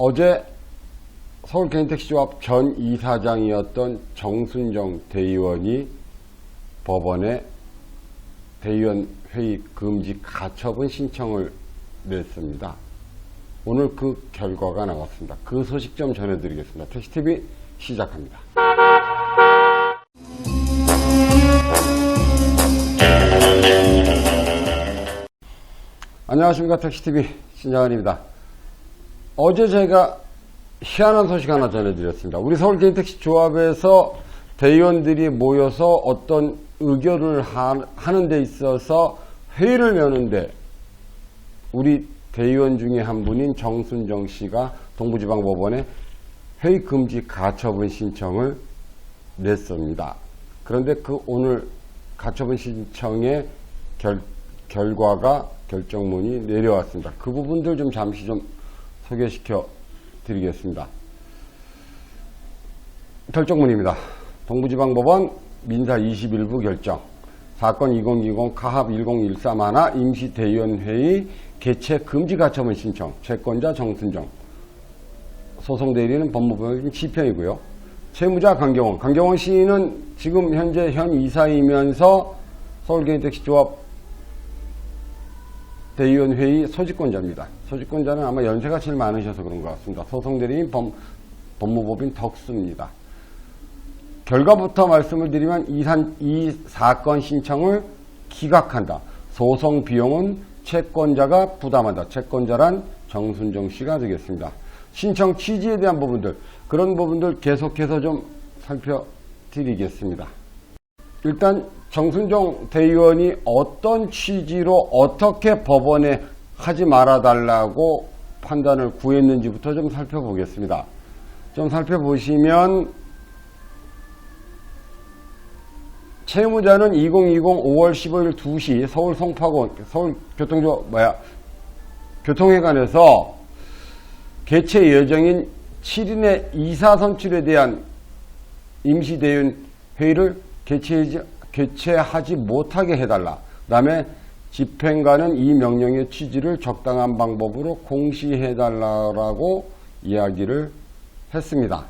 어제 서울개인택시조합 전 이사장이었던 정순정 대의원이 법원에 대의원 회의 금지 가처분 신청을 냈습니다. 오늘 그 결과가 나왔습니다. 그 소식 좀 전해드리겠습니다. 택시TV 시작합니다. 안녕하십니까. 택시TV 신장환입니다. 어제 제가 희한한 소식 하나 전해드렸습니다. 우리 서울개인택시조합에서 대의원들이 모여서 어떤 의결을 하는 데 있어서 회의를 여는데 우리 대의원 중에 한 분인 정순정 씨가 동부지방법원에 회의 금지 가처분 신청을 냈습니다. 그런데 그 오늘 가처분 신청의 결과가 결정문이 내려왔습니다. 그 부분들 좀 잠시 좀 소개시켜 드리겠습니다. 결정문입니다. 동부지방법원 민사 21부 결정 사건 2020 카합 10131 임시대의원회의 개최 금지 가처분 신청 채권자 정순정 소송대리는 법무부의 지평이고요. 채무자 강경원 씨는 지금 현재 현 이사이면서 서울개인택시조합 대의원회의 소집권자입니다. 소집권자는 아마 연세가 제일 많으셔서 그런 것 같습니다. 소송대리인 법무법인 덕수입니다. 결과부터 말씀을 드리면 이 사건 신청을 기각한다. 소송 비용은 채권자가 부담한다. 채권자란 정순정 씨가 되겠습니다. 신청 취지에 대한 부분들, 그런 부분들 계속해서 좀 살펴드리겠습니다. 일단 정순정 대의원이 어떤 취지로 어떻게 법원에 하지 말아달라고 판단을 구했는지부터 좀 살펴보겠습니다. 좀 살펴보시면 채무자는 2020 5월 15일 2시 서울 송파구 교통회관에서 개최 예정인 7인의 이사 선출에 대한 임시대의원 회의를 개최하지 못하게 해달라. 그 다음에 집행관은 이 명령의 취지를 적당한 방법으로 공시해달라고 이야기를 했습니다.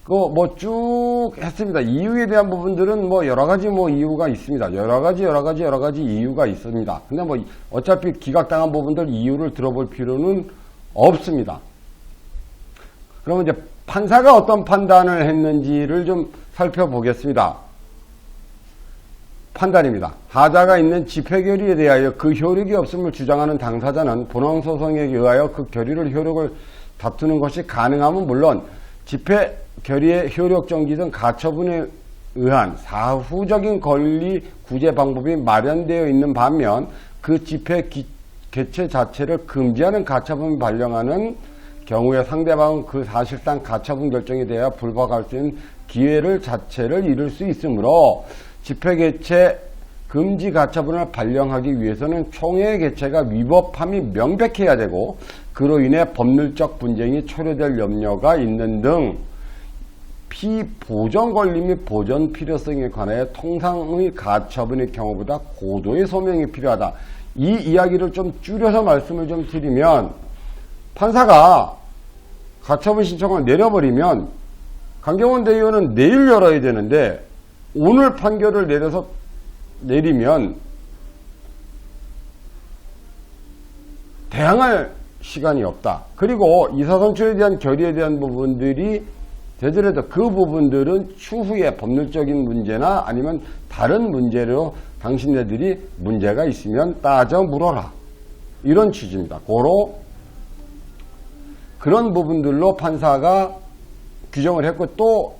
그거 뭐 쭉 했습니다. 이유에 대한 부분들은 뭐 여러 가지 이유가 있습니다. 여러 가지 이유가 있습니다. 근데 뭐 어차피 기각당한 부분들 이유를 들어볼 필요는 없습니다. 그러면 이제 판사가 어떤 판단을 했는지를 좀 살펴보겠습니다. 판단입니다. 하자가 있는 집회 결의에 대하여 그 효력이 없음을 주장하는 당사자는 본원소송에 의하여 그 효력을 다투는 것이 가능하면 물론 집회 결의의 효력 정지 등 가처분에 의한 사후적인 권리 구제 방법이 마련되어 있는 반면 그 집회 개최 자체를 금지하는 가처분을 발령하는 경우에 상대방은 그 사실상 가처분 결정에 대하여 불복할 수 있는 기회를 자체를 잃을 수 있으므로 집회 개최 금지 가처분을 발령하기 위해서는 총회 개최가 위법함이 명백해야 되고 그로 인해 법률적 분쟁이 초래될 염려가 있는 등 피보전 권리 및 보전 필요성에 관하여 통상의 가처분의 경우보다 고도의 소명이 필요하다. 이 이야기를 좀 줄여서 말씀을 좀 드리면 판사가 가처분 신청을 내려버리면 강경원 대의원은 내일 열어야 되는데 오늘 판결을 내리면 대항할 시간이 없다. 그리고 이사선출에 대한 결의에 대한 부분들이 되더라도 그 부분들은 추후에 법률적인 문제나 아니면 다른 문제로 당신네들이 문제가 있으면 따져 물어라. 이런 취지입니다. 그런 부분들로 판사가 규정을 했고 또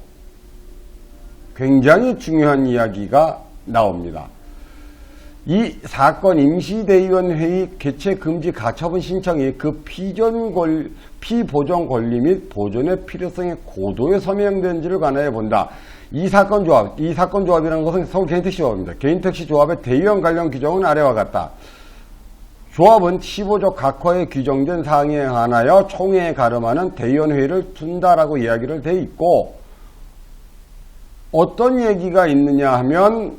굉장히 중요한 이야기가 나옵니다. 이 사건 임시대의원회의 개최 금지 가처분 신청이 그 피보전 권리 및 보존의 필요성에 고도에 서명된지를 관하여 본다. 이 사건 조합이라는 것은 서울개인택시조합입니다. 개인택시조합의 대의원 관련 규정은 아래와 같다. 조합은 15조 각호에 규정된 사항에 관하여 총회에 가름하는 대의원회의를 둔다라고 이야기를 돼 있고 어떤 얘기가 있느냐 하면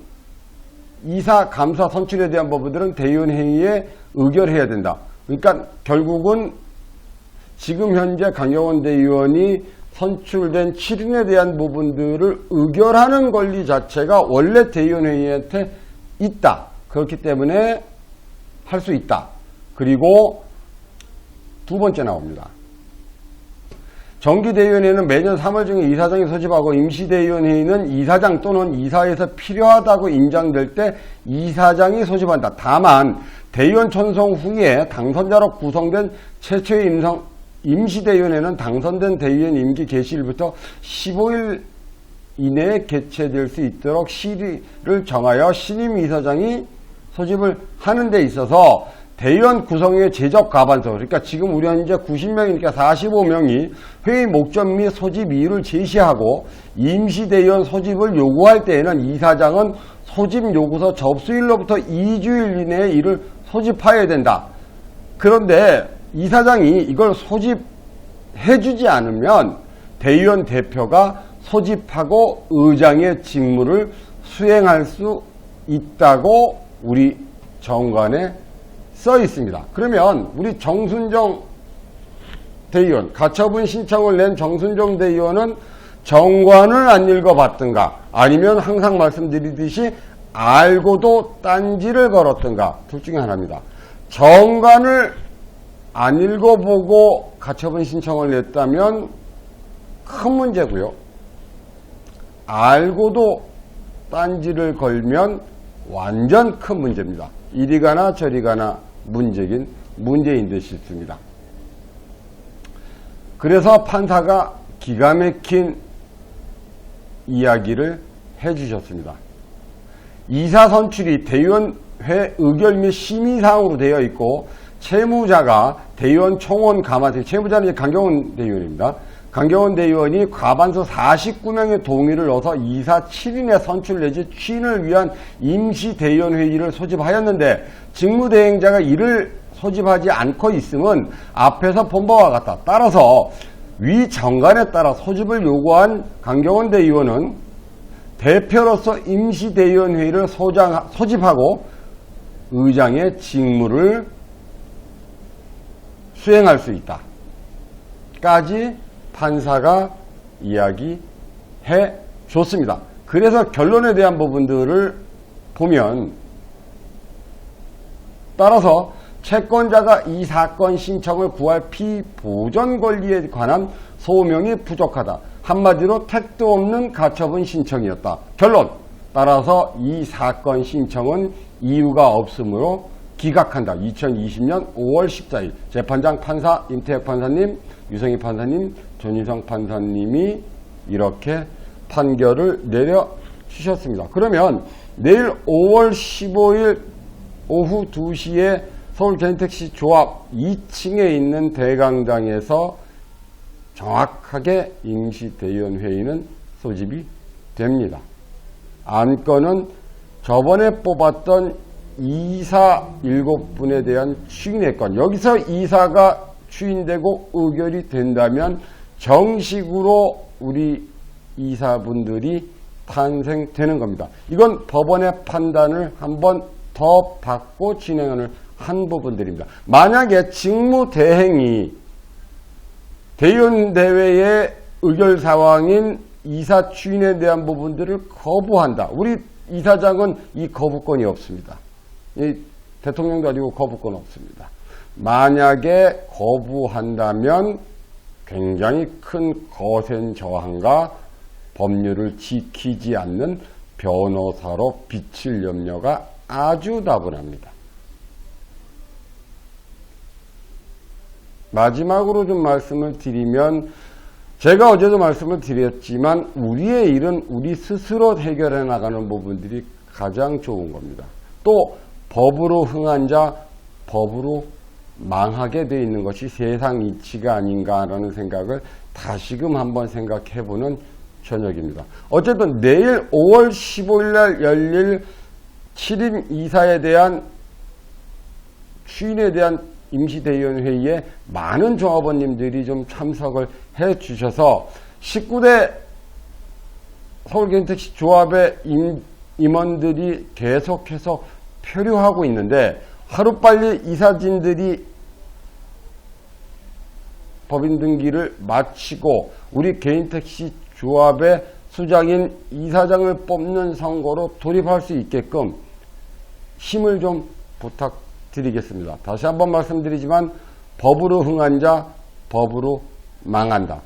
이사, 감사, 선출에 대한 부분들은 대의원 회의에 의결해야 된다. 그러니까 결국은 지금 현재 강경원 대의원이 선출된 7인에 대한 부분들을 의결하는 권리 자체가 원래 대의원회의한테 있다. 그렇기 때문에 할 수 있다. 그리고 두 번째 나옵니다. 정기대의원회는 매년 3월 중에 이사장이 소집하고 임시대의원회의는 이사장 또는 이사에서 필요하다고 인정될 때 이사장이 소집한다. 다만 대의원 천성 후에 당선자로 구성된 최초의 임시대의원회는 당선된 대의원 임기 개시일부터 15일 이내에 개최될 수 있도록 시기를 정하여 신임 이사장이 소집을 하는 데 있어서 대의원 구성의 제적 과반수, 그러니까 지금 우리 현재 90명이니까 45명이 회의 목적 및 소집 이유를 제시하고 임시대의원 소집을 요구할 때에는 이사장은 소집 요구서 접수일로부터 2주일 이내에 이를 소집하여야 된다. 그런데 이사장이 이걸 소집해주지 않으면 대의원 대표가 소집하고 의장의 직무를 수행할 수 있다고 우리 정관에 써 있습니다. 그러면 우리 정순정 대의원, 가처분 신청을 낸 정순정 대의원은 정관을 안 읽어봤든가 아니면 항상 말씀드리듯이 알고도 딴지를 걸었든가 둘 중에 하나입니다. 정관을 안 읽어보고 가처분 신청을 냈다면 큰 문제고요. 알고도 딴지를 걸면 완전 큰 문제입니다. 이리 가나 저리 가나 문제인 듯 싶습니다. 그래서 판사가 기가 막힌 이야기를 해주셨습니다. 이사 선출이 대의원회 의결 및 심의사항으로 되어 있고 채무자가 대의원 총원 감안팀, 채무자는 강경원 대의원입니다. 강경원 대의원이 과반수 49명의 동의를 얻어 이사 7인의 선출 내지 취인을 위한 임시대의원회의를 소집하였는데 직무대행자가 이를 소집하지 않고 있음은 앞에서 본 바와 같다. 따라서 위 정관에 따라 소집을 요구한 강경원 대의원은 대표로서 임시대의원회의를 소집하고 의장의 직무를 수행할 수 있다. 까지 판사가 이야기해 줬습니다. 그래서 결론에 대한 부분들을 보면 따라서 채권자가 이 사건 신청을 구할 피보전 권리에 관한 소명이 부족하다. 한마디로 택도 없는 가처분 신청이었다. 결론! 따라서 이 사건 신청은 이유가 없으므로 기각한다. 2020년 5월 14일 재판장 판사 임태혁 판사님, 유성희 판사님, 전유성 판사님이 이렇게 판결을 내려주셨습니다. 그러면 내일 5월 15일 오후 2시에 서울개인택시 조합 2층에 있는 대강당에서 정확하게 임시대의원회의는 소집이 됩니다. 안건은 저번에 뽑았던 이사 7분에 대한 추인의 건, 여기서 이사가 추인되고 의결이 된다면 정식으로 우리 이사분들이 탄생되는 겁니다. 이건 법원의 판단을 한번 더 받고 진행을 한 부분들입니다. 만약에 직무대행이 대의원대회의 의결 사항인 이사 추인에 대한 부분들을 거부한다. 우리 이사장은 이 거부권이 없습니다. 이 대통령도 아니고 거부권 없습니다. 만약에 거부한다면 굉장히 큰 거센 저항과 법률을 지키지 않는 변호사로 비칠 염려가 아주 다분합니다. 마지막으로 좀 말씀을 드리면, 제가 어제도 말씀을 드렸지만 우리의 일은 우리 스스로 해결해 나가는 부분들이 가장 좋은 겁니다. 또 법으로 흥한 자 법으로 망하게 되어 있는 것이 세상 이치가 아닌가라는 생각을 다시금 한번 생각해보는 저녁입니다. 어쨌든 내일 5월 15일 날 열릴 7인 이사에 대한 추인에 대한 임시대의원회의에 많은 종합원님들이 좀 참석을 해 주셔서 19대 서울개인택시 조합의 임원들이 계속해서 표류하고 있는데 하루빨리 이사진들이 법인 등기를 마치고 우리 개인택시 조합의 수장인 이사장을 뽑는 선거로 돌입할 수 있게끔 힘을 좀 부탁드리겠습니다. 다시 한번 말씀드리지만 법으로 흥한 자 법으로 망한다.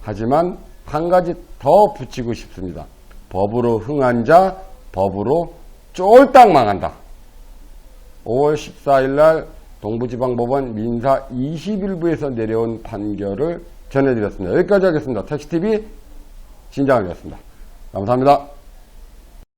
하지만 한 가지 더 붙이고 싶습니다. 법으로 흥한 자 법으로 쫄딱 망한다. 5월 14일 날 동부지방법원 민사 21부에서 내려온 판결을 전해드렸습니다. 여기까지 하겠습니다. 택시TV 진장이었습니다. 감사합니다.